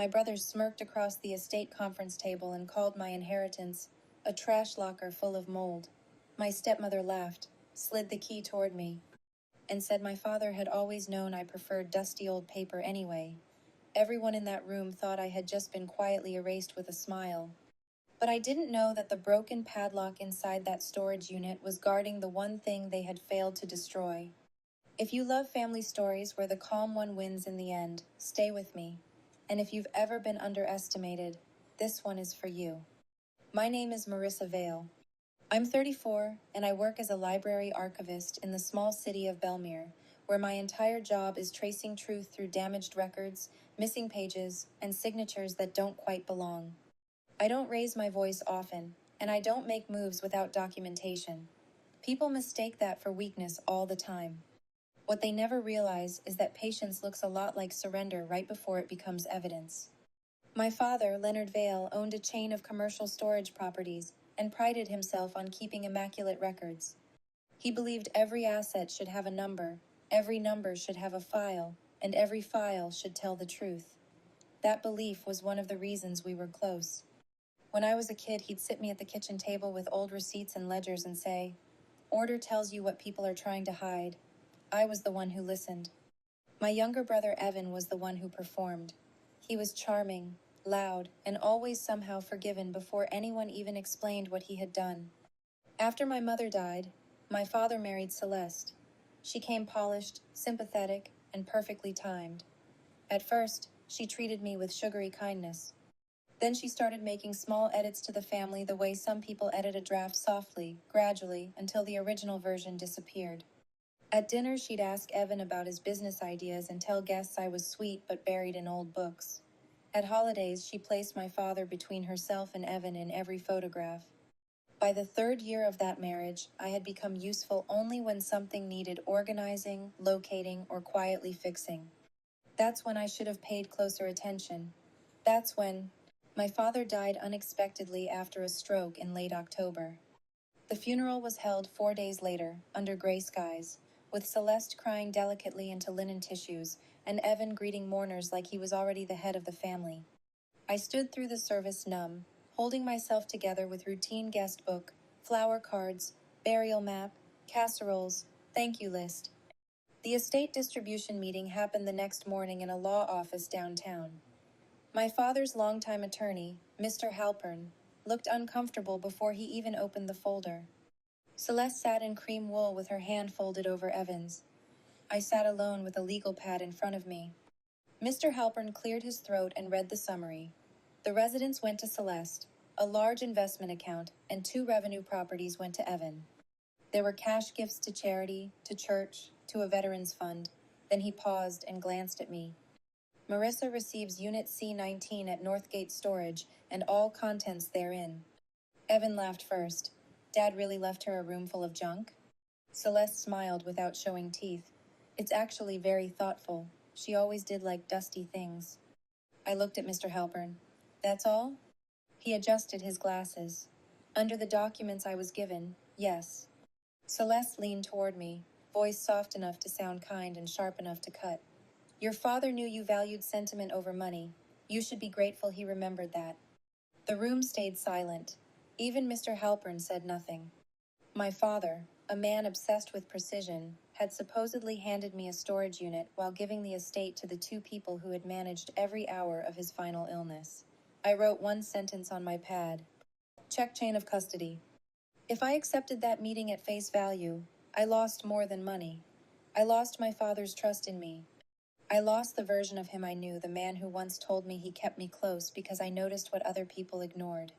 My brother smirked across the estate conference table and called my inheritance a trash locker full of mold. My stepmother laughed, slid the key toward me, and said my father had always known I preferred dusty old paper anyway. Everyone in that room thought I had just been quietly erased with a smile. But I didn't know that the broken padlock inside that storage unit was guarding the one thing they had failed to destroy. If you love family stories where the calm one wins in the end, stay with me. And if you've ever been underestimated, this one is for you. My name is Marissa Vale. I'm 34, and I work as a library archivist in the small city of Belmere, where my entire job is tracing truth through damaged records, missing pages, and signatures that don't quite belong. I don't raise my voice often, and I don't make moves without documentation. People mistake that for weakness all the time. What they never realize is that patience looks a lot like surrender right before it becomes evidence. My father, Leonard Vale, owned a chain of commercial storage properties and prided himself on keeping immaculate records. He believed every asset should have a number, every number should have a file, and every file should tell the truth. That belief was one of the reasons we were close. When I was a kid, he'd sit me at the kitchen table with old receipts and ledgers and say, "Order tells you what people are trying to hide." I was the one who listened. My younger brother Evan was the one who performed. He was charming, loud, and always somehow forgiven before anyone even explained what he had done. After my mother died, my father married Celeste. She came polished, sympathetic, and perfectly timed. At first, she treated me with sugary kindness. Then she started making small edits to the family the way some people edit a draft softly, gradually, until the original version disappeared. At dinner, she'd ask Evan about his business ideas and tell guests I was sweet but buried in old books. At holidays, she placed my father between herself and Evan in every photograph. By the third year of that marriage, I had become useful only when something needed organizing, locating, or quietly fixing. That's when I should have paid closer attention. That's when my father died unexpectedly after a stroke in late October. The funeral was held 4 days later, under gray skies, with Celeste crying delicately into linen tissues and Evan greeting mourners like he was already the head of the family. I stood through the service numb, holding myself together with routine guest book, flower cards, burial map, casseroles, thank you list. The estate distribution meeting happened the next morning in a law office downtown. My father's longtime attorney, Mr. Halpern, looked uncomfortable before he even opened the folder. Celeste sat in cream wool with her hand folded over Evan's. I sat alone with a legal pad in front of me. Mr. Halpern cleared his throat and read the summary. The residence went to Celeste, a large investment account, and 2 revenue properties went to Evan. There were cash gifts to charity, to church, to a veterans fund. Then he paused and glanced at me. Marissa receives Unit C-19 at Northgate Storage and all contents therein. Evan laughed first. Dad really left her a room full of junk? Celeste smiled without showing teeth. It's actually very thoughtful. She always did like dusty things. I looked at Mr. Halpern. That's all? He adjusted his glasses. Under the documents I was given, yes. Celeste leaned toward me, voice soft enough to sound kind and sharp enough to cut. Your father knew you valued sentiment over money. You should be grateful he remembered that. The room stayed silent. Even Mr. Halpern said nothing. My father, a man obsessed with precision, had supposedly handed me a storage unit while giving the estate to the 2 people who had managed every hour of his final illness. I wrote one sentence on my pad. Check chain of custody. If I accepted that meeting at face value, I lost more than money. I lost my father's trust in me. I lost the version of him I knew, the man who once told me he kept me close because I noticed what other people ignored.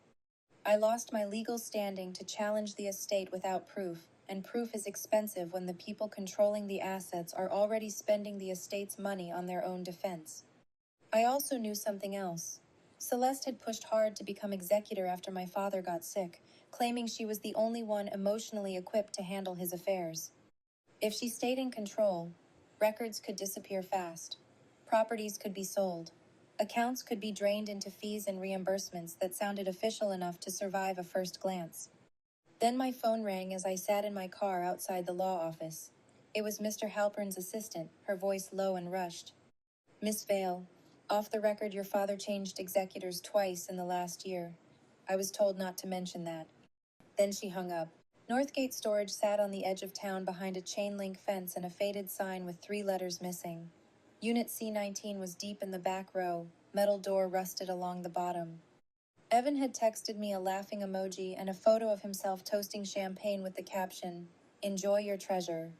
I lost my legal standing to challenge the estate without proof, and proof is expensive when the people controlling the assets are already spending the estate's money on their own defense. I also knew something else. Celeste had pushed hard to become executor after my father got sick, claiming she was the only one emotionally equipped to handle his affairs. If she stayed in control, records could disappear fast. Properties could be sold. Accounts could be drained into fees and reimbursements that sounded official enough to survive a first glance. Then my phone rang as I sat in my car outside the law office. It was Mr. Halpern's assistant, her voice low and rushed. Miss Vale, Off the record, your father changed executors twice in the last year. I was told not to mention that. Then she hung up. Northgate Storage sat on the edge of town behind a chain-link fence and a faded sign with 3 letters missing. Unit C-19 was deep in the back row, metal door rusted along the bottom. Evan had texted me a laughing emoji and a photo of himself toasting champagne with the caption, "Enjoy your treasure."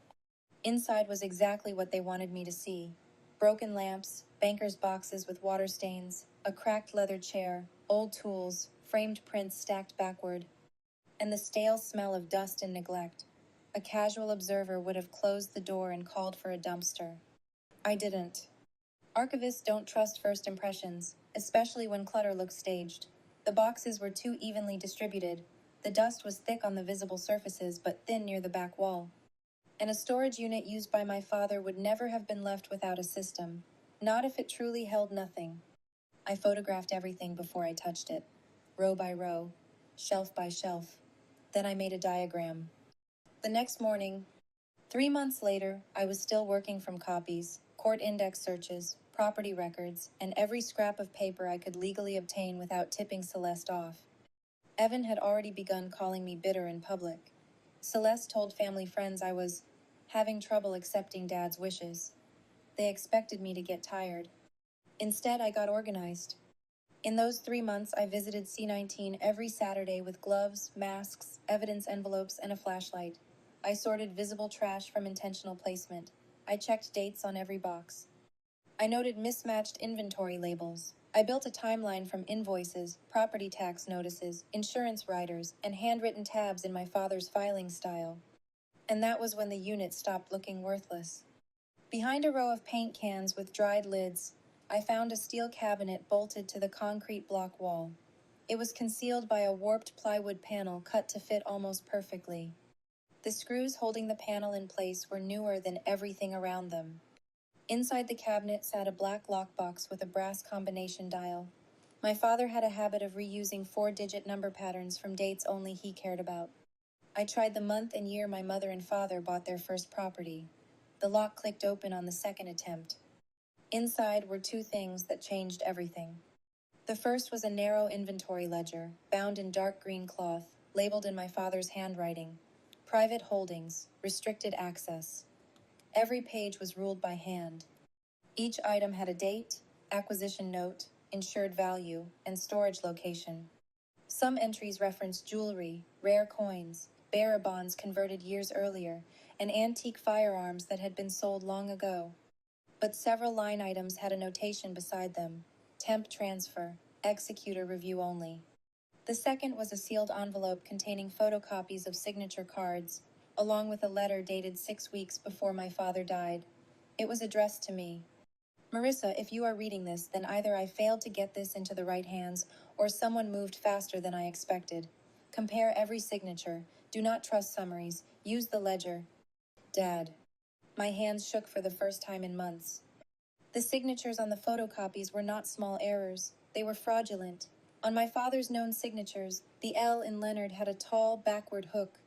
Inside was exactly what they wanted me to see. Broken lamps, banker's boxes with water stains, a cracked leather chair, old tools, framed prints stacked backward, and the stale smell of dust and neglect. A casual observer would have closed the door and called for a dumpster. I didn't. Archivists don't trust first impressions, especially when clutter looks staged. The boxes were too evenly distributed. The dust was thick on the visible surfaces, but thin near the back wall. And a storage unit used by my father would never have been left without a system, not if it truly held nothing. I photographed everything before I touched it, row by row, shelf by shelf. Then I made a diagram. The next morning, 3 months later, I was still working from copies, court index searches, property records, and every scrap of paper I could legally obtain without tipping Celeste off. Evan had already begun calling me bitter in public. Celeste told family friends I was having trouble accepting Dad's wishes. They expected me to get tired. Instead, I got organized. In those 3 months, I visited C-19 every Saturday with gloves, masks, evidence envelopes, and a flashlight. I sorted visible trash from intentional placement. I checked dates on every box. I noted mismatched inventory labels. I built a timeline from invoices, property tax notices, insurance riders, and handwritten tabs in my father's filing style. And that was when the unit stopped looking worthless. Behind a row of paint cans with dried lids, I found a steel cabinet bolted to the concrete block wall. It was concealed by a warped plywood panel cut to fit almost perfectly. The screws holding the panel in place were newer than everything around them. Inside the cabinet sat a black lockbox with a brass combination dial. My father had a habit of reusing 4-digit number patterns from dates only he cared about. I tried the month and year my mother and father bought their first property. The lock clicked open on the second attempt. Inside were 2 things that changed everything. The first was a narrow inventory ledger, bound in dark green cloth, labeled in my father's handwriting. Private holdings, restricted access. Every page was ruled by hand. Each item had a date, acquisition note, insured value, and storage location. Some entries referenced jewelry, rare coins, bearer bonds converted years earlier, and antique firearms that had been sold long ago. But several line items had a notation beside them: temp transfer, executor review only. The second was a sealed envelope containing photocopies of signature cards, along with a letter dated 6 weeks before my father died. It was addressed to me. Marissa, if you are reading this, then either I failed to get this into the right hands, or someone moved faster than I expected. Compare every signature. Do not trust summaries. Use the ledger. Dad. My hands shook for the first time in months. The signatures on the photocopies were not small errors. They were fraudulent. On my father's known signatures, the L in Leonard had a tall, backward hook.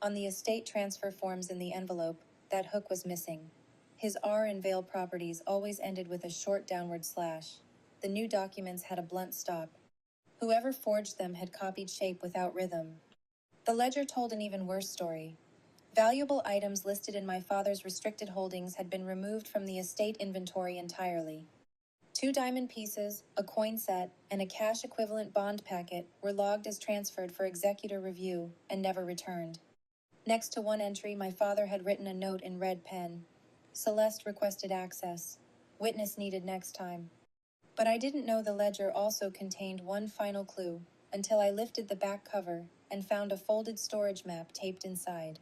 On the estate transfer forms in the envelope, that hook was missing. His R in Vale Properties always ended with a short downward slash. The new documents had a blunt stop. Whoever forged them had copied shape without rhythm. The ledger told an even worse story. Valuable items listed in my father's restricted holdings had been removed from the estate inventory entirely. 2 diamond pieces, a coin set, and a cash-equivalent bond packet were logged as transferred for executor review and never returned. Next to one entry, my father had written a note in red pen. Celeste requested access. Witness needed next time. But I didn't know the ledger also contained one final clue until I lifted the back cover and found a folded storage map taped inside.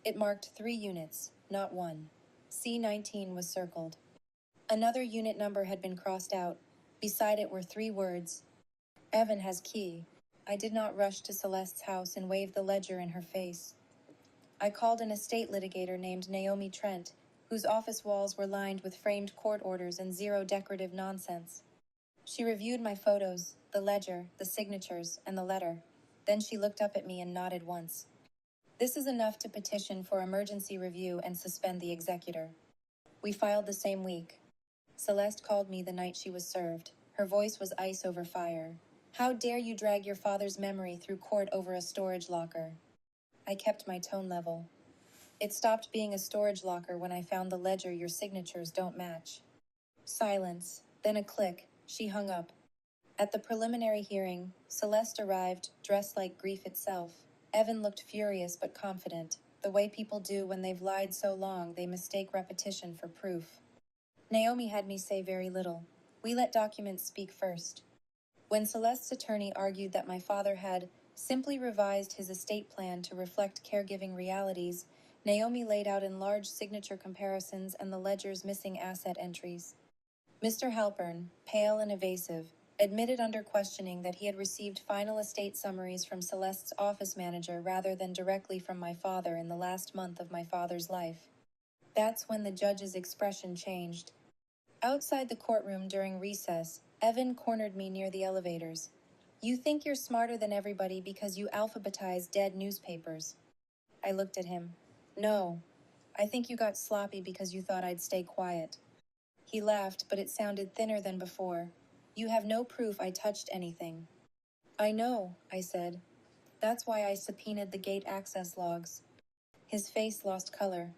It marked 3 units, not 1. C-19 was circled. Another unit number had been crossed out. Beside it were 3 words. Evan has key. I did not rush to Celeste's house and wave the ledger in her face. I called an estate litigator named Naomi Trent, whose office walls were lined with framed court orders and zero decorative nonsense. She reviewed my photos, the ledger, the signatures, and the letter. Then she looked up at me and nodded once. This is enough to petition for emergency review and suspend the executor. We filed the same week. Celeste called me the night she was served. Her voice was ice over fire. How dare you drag your father's memory through court over a storage locker? I kept my tone level. It stopped being a storage locker when I found the ledger your signatures don't match. Silence, then a click. She hung up. At the preliminary hearing, Celeste arrived, dressed like grief itself. Evan looked furious but confident, the way people do when they've lied so long they mistake repetition for proof. Naomi had me say very little. We let documents speak first. When Celeste's attorney argued that my father had simply revised his estate plan to reflect caregiving realities, Naomi laid out in large signature comparisons and the ledger's missing asset entries. Mr. Halpern, pale and evasive, admitted under questioning that he had received final estate summaries from Celeste's office manager rather than directly from my father in the last month of my father's life. That's when the judge's expression changed. Outside the courtroom during recess, Evan cornered me near the elevators. You think you're smarter than everybody because you alphabetize dead newspapers. I looked at him. No, I think you got sloppy because you thought I'd stay quiet. He laughed, but it sounded thinner than before. You have no proof I touched anything. I know, I said. That's why I subpoenaed the gate access logs. His face lost color.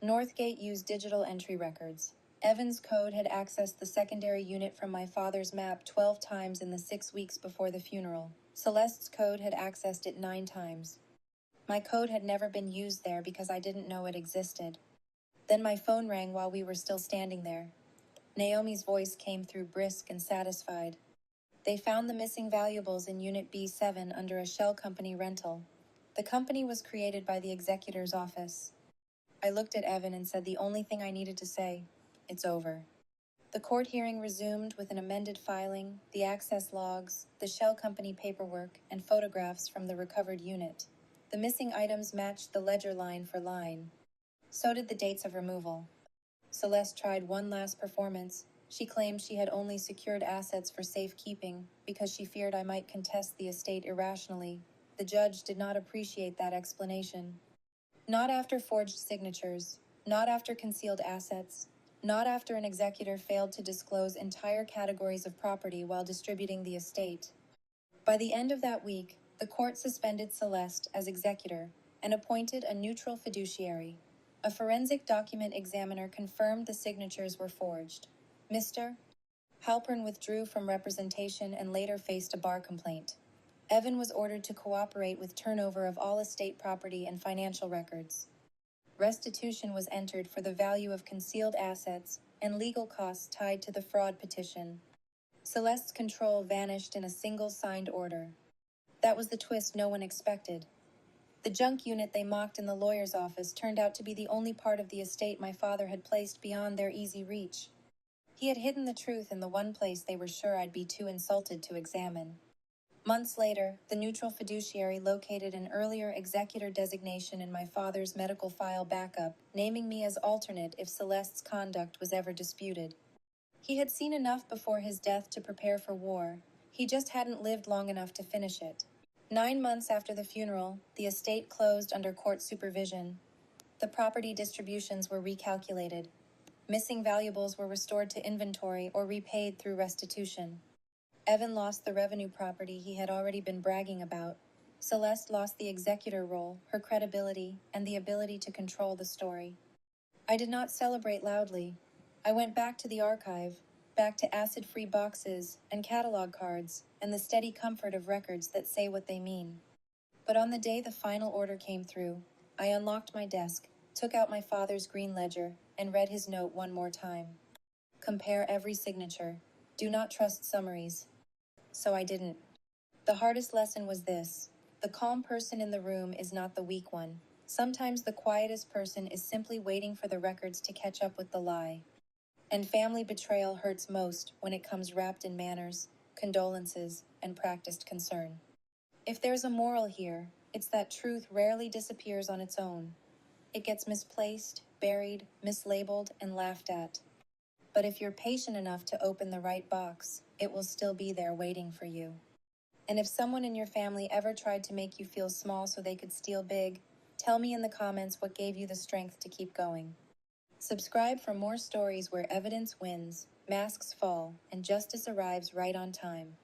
Northgate used digital entry records. Evan's code had accessed the secondary unit from my father's map 12 times in the 6 weeks before the funeral. Celeste's code had accessed it 9 times. My code had never been used there because I didn't know it existed. Then my phone rang while we were still standing there. Naomi's voice came through brisk and satisfied. They found the missing valuables in Unit B7 under a shell company rental. The company was created by the executor's office. I looked at Evan and said the only thing I needed to say. It's over. The court hearing resumed with an amended filing, the access logs, the shell company paperwork, and photographs from the recovered unit. The missing items matched the ledger line for line. So did the dates of removal. Celeste tried one last performance. She claimed she had only secured assets for safekeeping because she feared I might contest the estate irrationally. The judge did not appreciate that explanation. Not after forged signatures, not after concealed assets, not after an executor failed to disclose entire categories of property while distributing the estate. By the end of that week, the court suspended Celeste as executor and appointed a neutral fiduciary. A forensic document examiner confirmed the signatures were forged. Mr. Halpern withdrew from representation and later faced a bar complaint. Evan was ordered to cooperate with turnover of all estate property and financial records. Restitution was entered for the value of concealed assets and legal costs tied to the fraud petition. Celeste's control vanished in a single signed order. That was the twist no one expected. The junk unit they mocked in the lawyer's office turned out to be the only part of the estate my father had placed beyond their easy reach. He had hidden the truth in the one place they were sure I'd be too insulted to examine. Months later, the neutral fiduciary located an earlier executor designation in my father's medical file backup, naming me as alternate if Celeste's conduct was ever disputed. He had seen enough before his death to prepare for war. He just hadn't lived long enough to finish it. 9 months after the funeral, the estate closed under court supervision. The property distributions were recalculated. Missing valuables were restored to inventory or repaid through restitution. Evan lost the revenue property he had already been bragging about. Celeste lost the executor role, her credibility, and the ability to control the story. I did not celebrate loudly. I went back to the archive, back to acid-free boxes and catalog cards, and the steady comfort of records that say what they mean. But on the day the final order came through, I unlocked my desk, took out my father's green ledger, and read his note one more time. Compare every signature. Do not trust summaries. So I didn't. The hardest lesson was this. The calm person in the room is not the weak one. Sometimes the quietest person is simply waiting for the records to catch up with the lie. And family betrayal hurts most when it comes wrapped in manners, condolences, and practiced concern. If there's a moral here, it's that truth rarely disappears on its own. It gets misplaced, buried, mislabeled, and laughed at. But if you're patient enough to open the right box, it will still be there waiting for you. And if someone in your family ever tried to make you feel small so they could steal big, tell me in the comments what gave you the strength to keep going. Subscribe for more stories where evidence wins. Masks fall, and justice arrives right on time.